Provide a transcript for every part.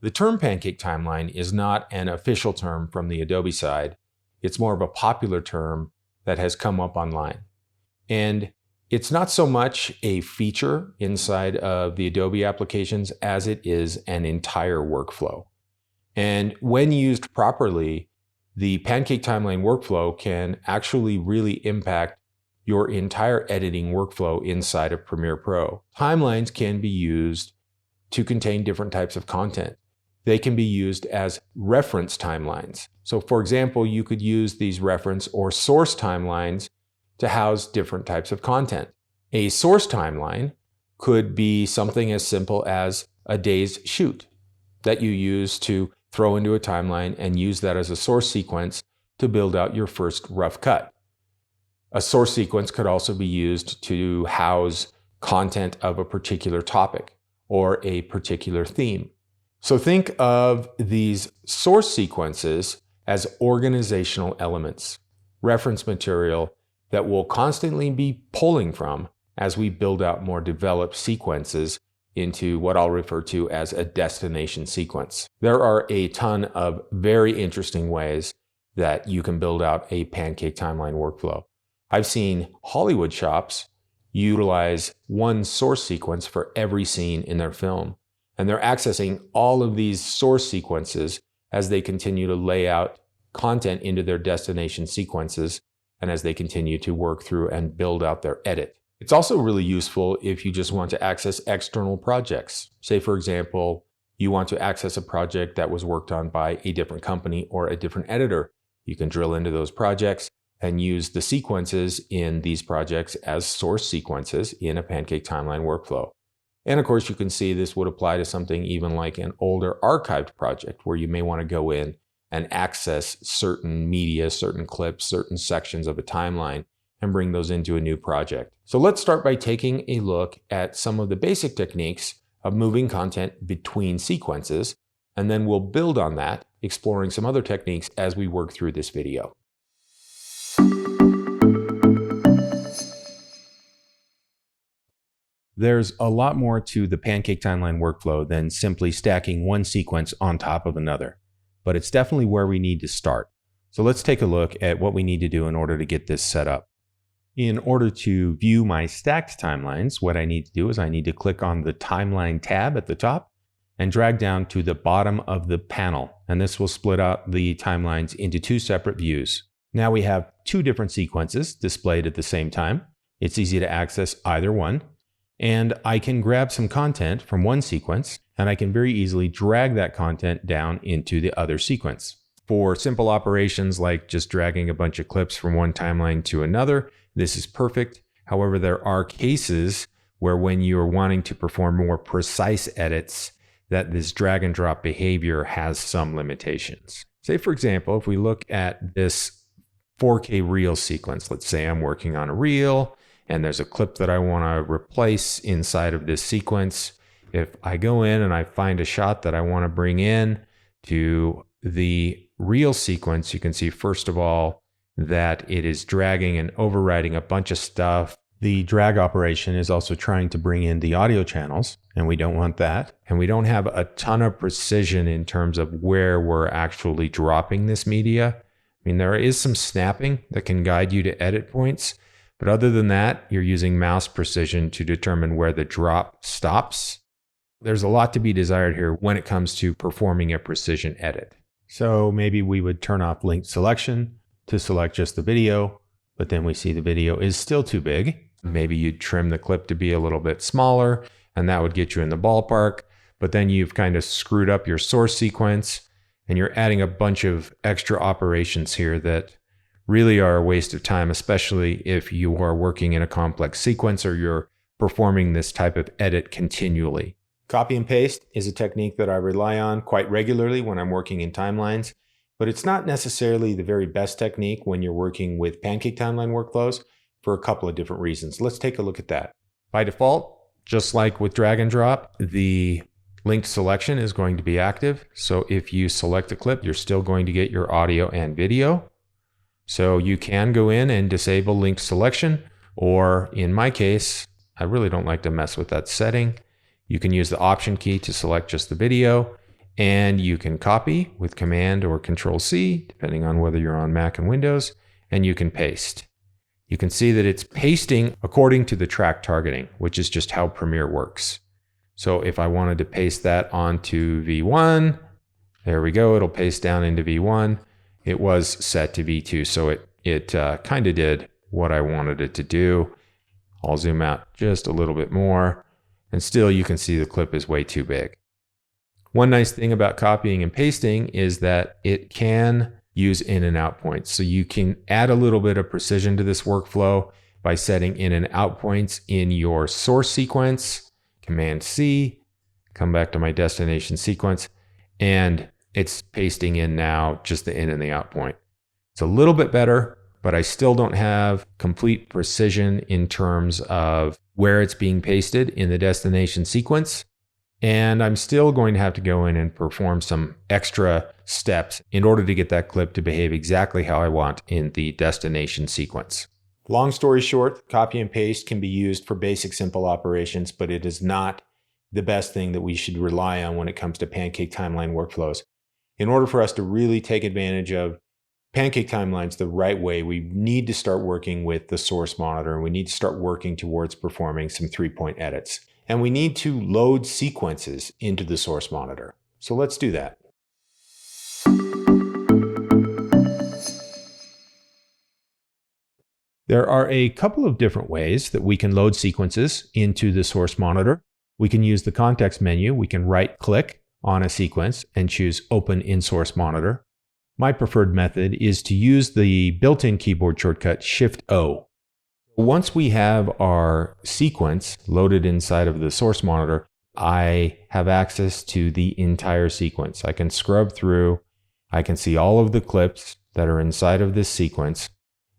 The term pancake timeline is not an official term from the Adobe side. It's more of a popular term that has come up online. And it's not so much a feature inside of the Adobe applications as it is an entire workflow. And when used properly, the Pancake timeline workflow can actually really impact your entire editing workflow inside of Premiere Pro. Timelines can be used to contain different types of content. They can be used as reference timelines. So for example, you could use these reference or source timelines to house different types of content. A source timeline could be something as simple as a day's shoot that you use to throw into a timeline and use that as a source sequence to build out your first rough cut. A source sequence could also be used to house content of a particular topic or a particular theme. So think of these source sequences as organizational elements, reference material that we'll constantly be pulling from as we build out more developed sequences into what I'll refer to as a destination sequence. There are a ton of very interesting ways that you can build out a Pancake timeline workflow. I've seen Hollywood shops utilize one source sequence for every scene in their film, and they're accessing all of these source sequences as they continue to lay out content into their destination sequences and as they continue to work through and build out their edit. It's also really useful if you just want to access external projects. Say, for example, you want to access a project that was worked on by a different company or a different editor. You can drill into those projects and use the sequences in these projects as source sequences in a Pancake timeline workflow. And of course, you can see this would apply to something even like an older archived project where you may want to go in and access certain media, certain clips, certain sections of a timeline and bring those into a new project. So let's start by taking a look at some of the basic techniques of moving content between sequences, and then we'll build on that, exploring some other techniques as we work through this video. There's a lot more to the Pancake timeline workflow than simply stacking one sequence on top of another, but it's definitely where we need to start. So let's take a look at what we need to do in order to get this set up. In order to view my stacked timelines, what I need to do is I need to click on the Timeline tab at the top and drag down to the bottom of the panel. And this will split out the timelines into two separate views. Now we have two different sequences displayed at the same time. It's easy to access either one. And I can grab some content from one sequence and I can very easily drag that content down into the other sequence. For simple operations like just dragging a bunch of clips from one timeline to another, this is perfect. However, there are cases where when you're wanting to perform more precise edits, that this drag and drop behavior has some limitations. Say, for example, if we look at this 4K reel sequence, let's say I'm working on a reel and there's a clip that I want to replace inside of this sequence. If I go in and I find a shot that I want to bring in to the reel sequence, you can see first of all that it is dragging and overriding a bunch of stuff. The drag operation is also trying to bring in the audio channels, and we don't want that. And we don't have a ton of precision in terms of where we're actually dropping this media. I mean, there is some snapping that can guide you to edit points, but other than that, you're using mouse precision to determine where the drop stops. There's a lot to be desired here when it comes to performing a precision edit. So maybe we would turn off link selection to select just the video, but then we see the video is still too big. Maybe you'd trim the clip to be a little bit smaller, and that would get you in the ballpark, but then you've kind of screwed up your source sequence, and you're adding a bunch of extra operations here that really are a waste of time, especially if you are working in a complex sequence or you're performing this type of edit continually. Copy and paste is a technique that I rely on quite regularly when I'm working in timelines, but it's not necessarily the very best technique when you're working with Pancake timeline workflows for a couple of different reasons. Let's take a look at that. By default, just like with drag and drop, the link selection is going to be active. So if you select a clip, you're still going to get your audio and video. So you can go in and disable link selection, or in my case, I really don't like to mess with that setting. You can use the option key to select just the video, And you can copy with Command or Control C, depending on whether you're on Mac and Windows, and you can paste. You can see that it's pasting according to the track targeting, which is just how Premiere works. So if I wanted to paste that onto V1, there we go, it'll paste down into V1. It was set to V2, so it kind of did what I wanted it to do. I'll zoom out just a little bit more, and still you can see the clip is way too big. One nice thing about copying and pasting is that it can use in and out points. So you can add a little bit of precision to this workflow by setting in and out points in your source sequence, Command C, come back to my destination sequence, and it's pasting in now just the in and the out point. It's a little bit better, but I still don't have complete precision in terms of where it's being pasted in the destination sequence. And I'm still going to have to go in and perform some extra steps in order to get that clip to behave exactly how I want in the destination sequence. Long story short, copy and paste can be used for basic simple operations, but it is not the best thing that we should rely on when it comes to Pancake timeline workflows. In order for us to really take advantage of Pancake timelines the right way, we need to start working with the source monitor, and we need to start working towards performing some 3-point edits. And we need to load sequences into the source monitor. So let's do that. There are a couple of different ways that we can load sequences into the source monitor. We can use the context menu. We can right-click on a sequence and choose Open in Source Monitor. My preferred method is to use the built-in keyboard shortcut Shift-O. Once we have our sequence loaded inside of the source monitor, I have access to the entire sequence. I can scrub through, I can see all of the clips that are inside of this sequence,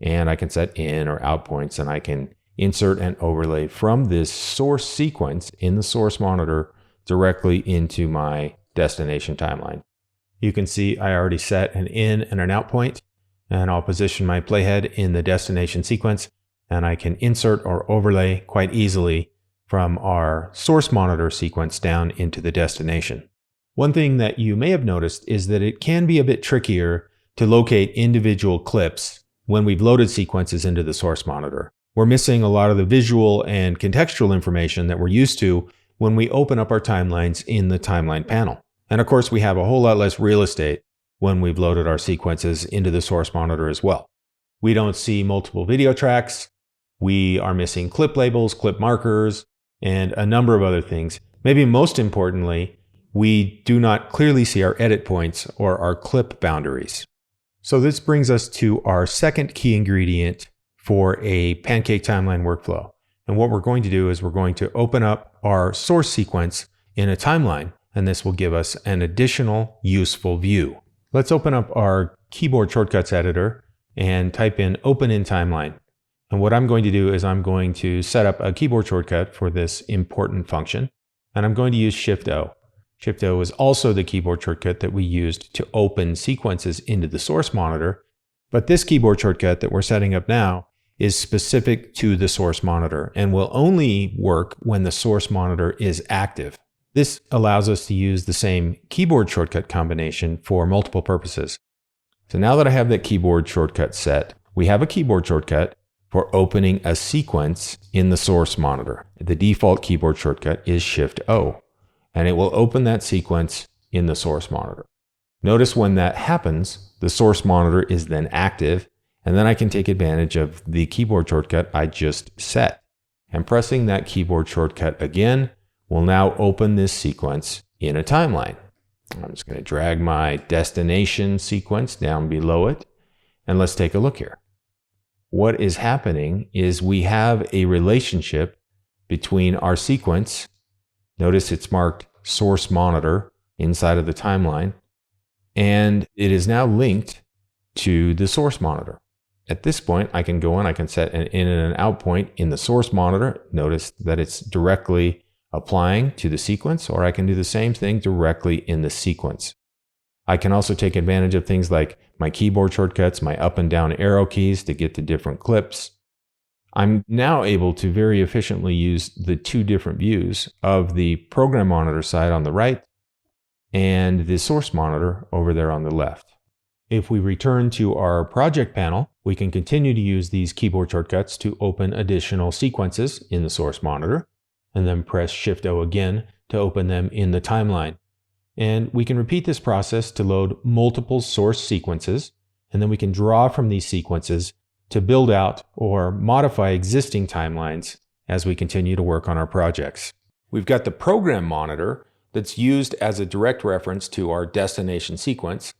and I can set in or out points, and I can insert and overlay from this source sequence in the source monitor directly into my destination timeline. You can see I already set an in and an out point, and I'll position my playhead in the destination sequence, and I can insert or overlay quite easily from our source monitor sequence down into the destination. One thing that you may have noticed is that it can be a bit trickier to locate individual clips when we've loaded sequences into the source monitor. We're missing a lot of the visual and contextual information that we're used to when we open up our timelines in the timeline panel. And of course, we have a whole lot less real estate when we've loaded our sequences into the source monitor as well. We don't see multiple video tracks. We are missing clip labels, clip markers, and a number of other things. Maybe most importantly, we do not clearly see our edit points or our clip boundaries. So this brings us to our second key ingredient for a Pancake timeline workflow. And what we're going to do is we're going to open up our source sequence in a timeline, and this will give us an additional useful view. Let's open up our keyboard shortcuts editor and type in Open in Timeline. And what I'm going to do is I'm going to set up a keyboard shortcut for this important function, and I'm going to use Shift-O. Shift-O is also the keyboard shortcut that we used to open sequences into the source monitor, but this keyboard shortcut that we're setting up now is specific to the source monitor and will only work when the source monitor is active. This allows us to use the same keyboard shortcut combination for multiple purposes. So now that I have that keyboard shortcut set, we have a keyboard shortcut for opening a sequence in the source monitor. The default keyboard shortcut is Shift-O, and it will open that sequence in the source monitor. Notice when that happens, the source monitor is then active, and then I can take advantage of the keyboard shortcut I just set. And pressing that keyboard shortcut again will now open this sequence in a timeline. I'm just going to drag my destination sequence down below it, and let's take a look here. What is happening is we have a relationship between our sequence. Notice it's marked source monitor inside of the timeline, and it is now linked to the source monitor. At this point, I can go in, I can set an in and an out point in the source monitor. Notice that it's directly applying to the sequence, or I can do the same thing directly in the sequence. I can also take advantage of things like my keyboard shortcuts, my up and down arrow keys to get to different clips. I'm now able to very efficiently use the two different views of the program monitor side on the right and the source monitor over there on the left. If we return to our project panel, we can continue to use these keyboard shortcuts to open additional sequences in the source monitor, and then press Shift-O again to open them in the timeline. And we can repeat this process to load multiple source sequences, and then we can draw from these sequences to build out or modify existing timelines as we continue to work on our projects. We've got the program monitor that's used as a direct reference to our destination sequence,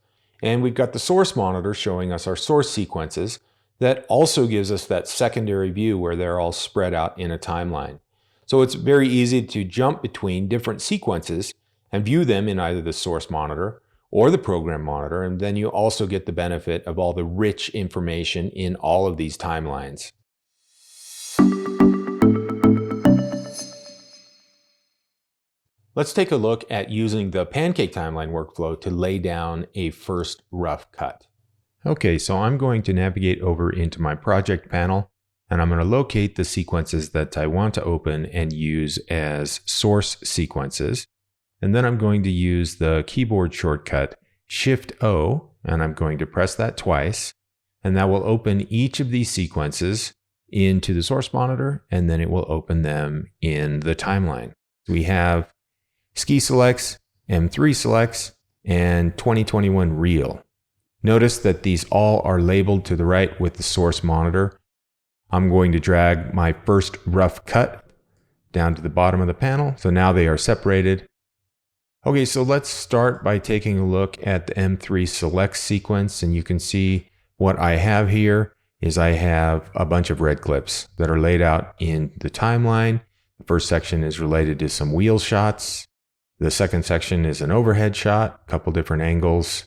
and we've got the source monitor showing us our source sequences that also gives us that secondary view where they're all spread out in a timeline. So it's very easy to jump between different sequences and view them in either the source monitor or the program monitor, and then you also get the benefit of all the rich information in all of these timelines. Let's take a look at using the Pancake timeline workflow to lay down a first rough cut. Okay, so I'm going to navigate over into my project panel, and I'm going to locate the sequences that I want to open and use as source sequences. And then I'm going to use the keyboard shortcut Shift-O, and I'm going to press that twice, and that will open each of these sequences into the source monitor, and then it will open them in the timeline. We have ski selects, M3 selects, and 2021 reel. Notice that these all are labeled to the right with the source monitor. I'm going to drag my first rough cut down to the bottom of the panel, so now they are separated. Okay, so let's start by taking a look at the M3 select sequence, and you can see what I have here is I have a bunch of red clips that are laid out in the timeline. The first section is related to some wheel shots. The second section is an overhead shot, a couple different angles.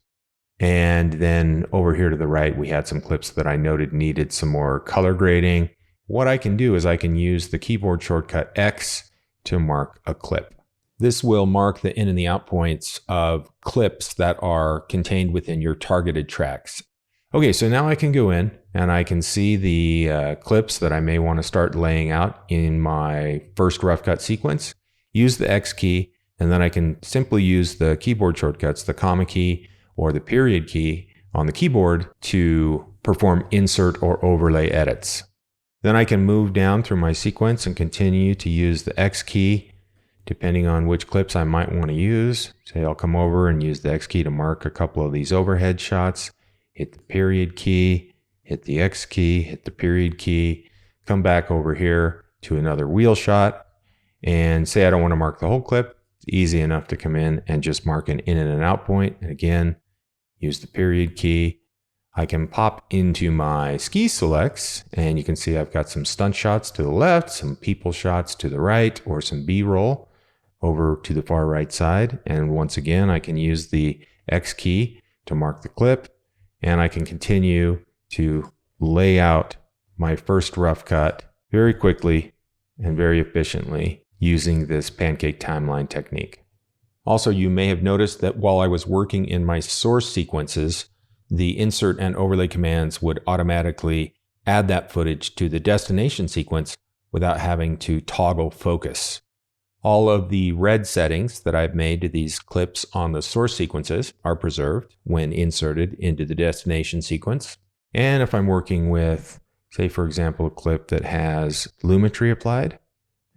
And then over here to the right, we had some clips that I noted needed some more color grading. What I can do is I can use the keyboard shortcut X to mark a clip. This will mark the in and the out points of clips that are contained within your targeted tracks. Okay, so now I can go in and I can see the clips that I may want to start laying out in my first rough cut sequence. Use the X key, and then I can simply use the keyboard shortcuts, the comma key or the period key on the keyboard to perform insert or overlay edits. Then I can move down through my sequence and continue to use the X key depending on which clips I might want to use. Say I'll come over and use the X key to mark a couple of these overhead shots, hit the period key, hit the X key, hit the period key, come back over here to another wheel shot, and say I don't want to mark the whole clip. It's easy enough to come in and just mark an in and an out point, and again, use the period key. I can pop into my ski selects, and you can see I've got some stunt shots to the left, some people shots to the right, or some B-roll over to the far right side. And once again, I can use the X key to mark the clip, and I can continue to lay out my first rough cut very quickly and very efficiently using this Pancake timeline technique. Also, you may have noticed that while I was working in my source sequences, the insert and overlay commands would automatically add that footage to the destination sequence without having to toggle focus. All of the red settings that I've made to these clips on the source sequences are preserved when inserted into the destination sequence. And if I'm working with, say for example, a clip that has lumetri applied,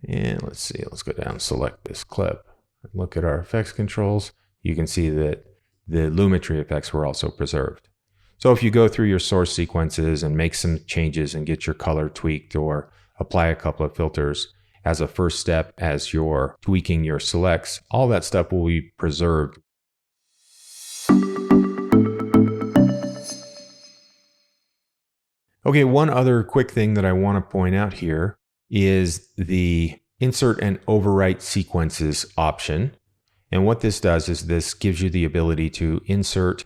and let's go down and select this clip. Look at our effects controls. You can see that the lumetri effects were also preserved. So if you go through your source sequences and make some changes and get your color tweaked or apply a couple of filters as a first step as you're tweaking your selects, all that stuff will be preserved. Okay, one other quick thing that I want to point out here is the insert and overwrite sequences option. And what this does is this gives you the ability to insert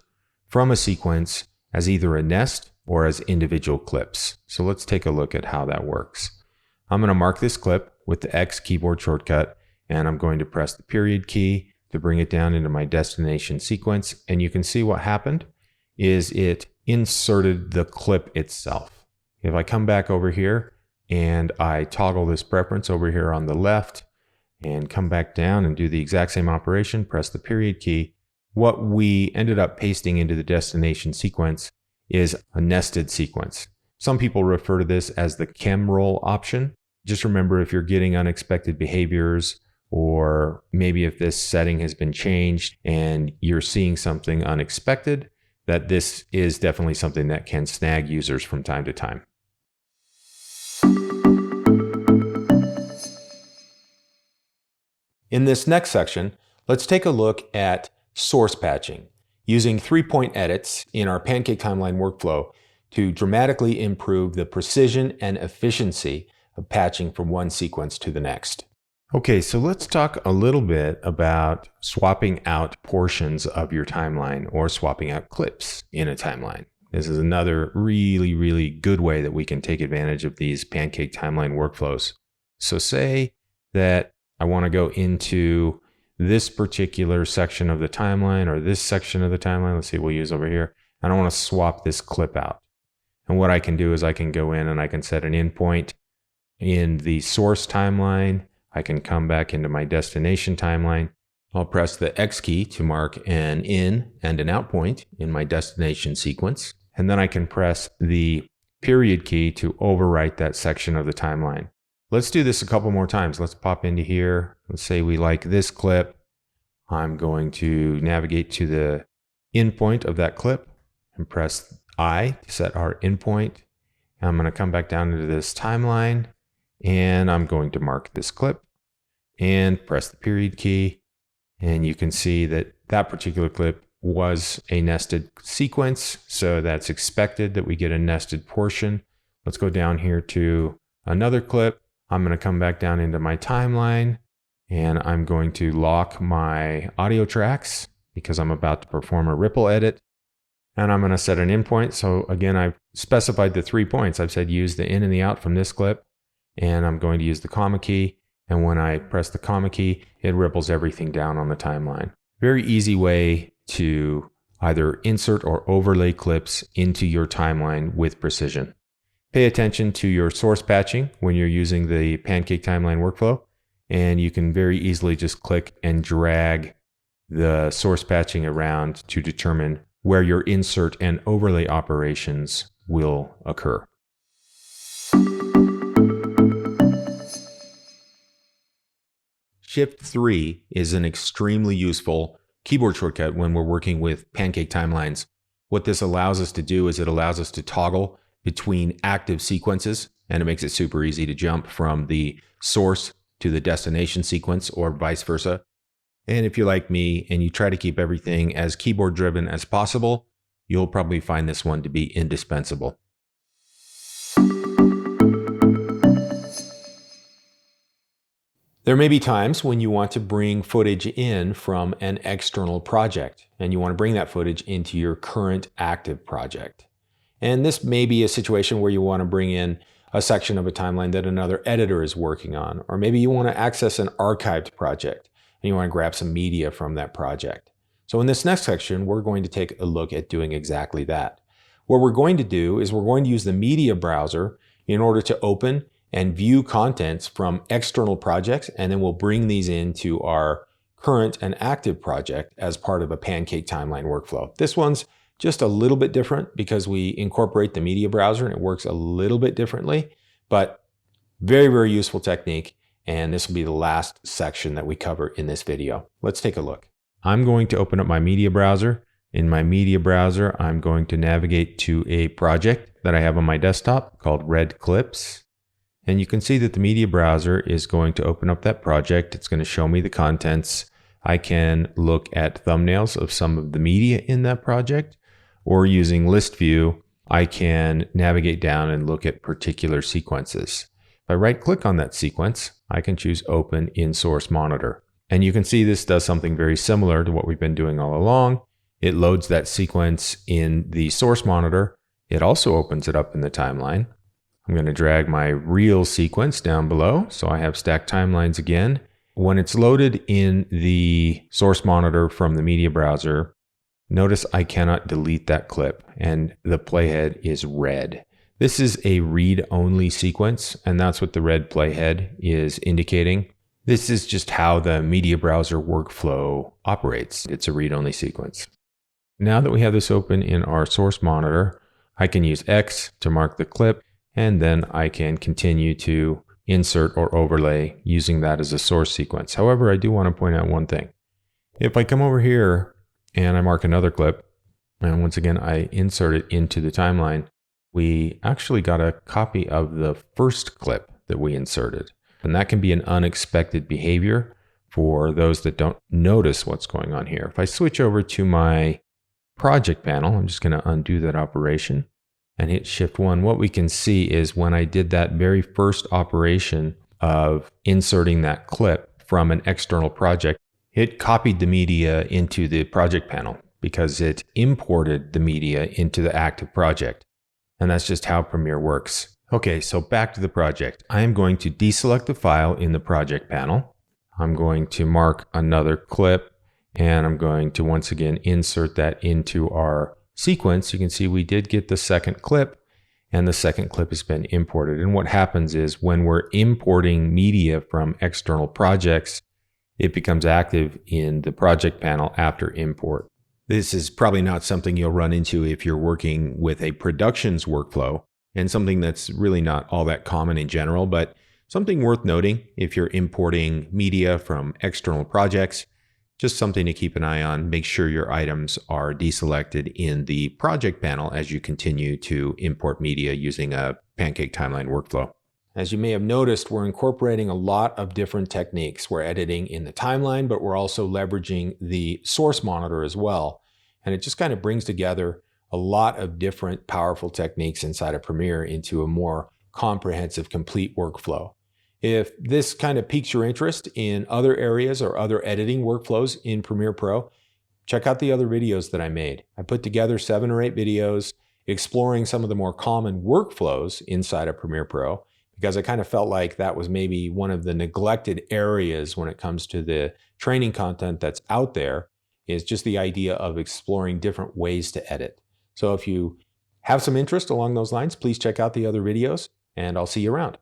from a sequence as either a nest or as individual clips. So let's take a look at how that works. I'm going to mark this clip with the X keyboard shortcut, and I'm going to press the period key to bring it down into my destination sequence. And you can see what happened is it inserted the clip itself. If I come back over here and I toggle this preference over here on the left, and come back down and do the exact same operation, press the period key. What we ended up pasting into the destination sequence is a nested sequence. Some people refer to this as the chem roll option. Just remember, if you're getting unexpected behaviors, or maybe if this setting has been changed and you're seeing something unexpected, that this is definitely something that can snag users from time to time. In this next section, let's take a look at source patching, using 3-point edits in our Pancake timeline workflow to dramatically improve the precision and efficiency of patching from one sequence to the next. Okay, so let's talk a little bit about swapping out portions of your timeline or swapping out clips in a timeline. This is another really, really good way that we can take advantage of these Pancake timeline workflows. So say that I want to go into this particular section of the timeline or this section of the timeline. Let's see, we'll use over here. And I want to swap this clip out. And what I can do is I can go in and I can set an endpoint in the source timeline. I can come back into my destination timeline. I'll press the X key to mark an in and an out point in my destination sequence. And then I can press the period key to overwrite that section of the timeline. Let's do this a couple more times. Let's pop into here. Let's say we like this clip. I'm going to navigate to the endpoint of that clip and press I to set our endpoint. I'm going to come back down into this timeline and I'm going to mark this clip and press the period key. And you can see that that particular clip was a nested sequence. So that's expected that we get a nested portion. Let's go down here to another clip. I'm going to come back down into my timeline and I'm going to lock my audio tracks because I'm about to perform a ripple edit. And I'm going to set an endpoint. So again, I've specified the 3 points. I've said use the in and the out from this clip. And I'm going to use the comma key. And when I press the comma key, it ripples everything down on the timeline. Very easy way to either insert or overlay clips into your timeline with precision. Pay attention to your source patching when you're using the Pancake timeline workflow. And you can very easily just click and drag the source patching around to determine where your insert and overlay operations will occur. Shift 3 is an extremely useful keyboard shortcut when we're working with Pancake timelines. What this allows us to do is it allows us to toggle between active sequences, and it makes it super easy to jump from the source to the destination sequence or vice versa. And if you're like me and you try to keep everything as keyboard driven as possible, you'll probably find this one to be indispensable. There may be times when you want to bring footage in from an external project, and you want to bring that footage into your current active project. And this may be a situation where you want to bring in a section of a timeline that another editor is working on, or maybe you want to access an archived project and you want to grab some media from that project. So in this next section, we're going to take a look at doing exactly that. What we're going to do is we're going to use the media browser in order to open and view contents from external projects, and then we'll bring these into our current and active project as part of a Pancake timeline workflow. This one's just a little bit different because we incorporate the media browser and it works a little bit differently, but very, very useful technique. And this will be the last section that we cover in this video. Let's take a look. I'm going to open up my media browser. In my media browser, I'm going to navigate to a project that I have on my desktop called Red Clips. And you can see that the media browser is going to open up that project. It's going to show me the contents. I can look at thumbnails of some of the media in that project, or using list view, I can navigate down and look at particular sequences. If I right click on that sequence, I can choose Open in Source Monitor. And you can see this does something very similar to what we've been doing all along. It loads that sequence in the source monitor. It also opens it up in the timeline. I'm going to drag my real sequence down below, so I have stacked timelines again. When it's loaded in the source monitor from the media browser, notice I cannot delete that clip, and the playhead is red. This is a read-only sequence, and that's what the red playhead is indicating. This is just how the media browser workflow operates. It's a read-only sequence. Now that we have this open in our source monitor, I can use X to mark the clip, and then I can continue to insert or overlay using that as a source sequence. However, I do want to point out one thing. If I come over here and I mark another clip, and once again I insert it into the timeline, we actually got a copy of the first clip that we inserted. And that can be an unexpected behavior for those that don't notice what's going on here. If I switch over to my project panel, I'm just going to undo that operation and hit Shift 1. What we can see is when I did that very first operation of inserting that clip from an external project, it copied the media into the project panel because it imported the media into the active project. And that's just how Premiere works. Okay, so back to the project. I am going to deselect the file in the project panel. I'm going to mark another clip, and I'm going to once again insert that into our sequence. You can see we did get the second clip, and the second clip has been imported. And what happens is when we're importing media from external projects, it becomes active in the project panel after import. This is probably not something you'll run into if you're working with a productions workflow, and something that's really not all that common in general, but something worth noting if you're importing media from external projects. Just something to keep an eye on. Make sure your items are deselected in the project panel as you continue to import media using a Pancake timeline workflow. As you may have noticed, we're incorporating a lot of different techniques. We're editing in the timeline, but we're also leveraging the source monitor as well. And it just kind of brings together a lot of different powerful techniques inside of Premiere into a more comprehensive, complete workflow. If this kind of piques your interest in other areas or other editing workflows in Premiere Pro, check out the other videos that I made. I put together 7 or 8 videos exploring some of the more common workflows inside of Premiere Pro, because I kind of felt like that was maybe one of the neglected areas when it comes to the training content that's out there, is just the idea of exploring different ways to edit. So if you have some interest along those lines, please check out the other videos, and I'll see you around.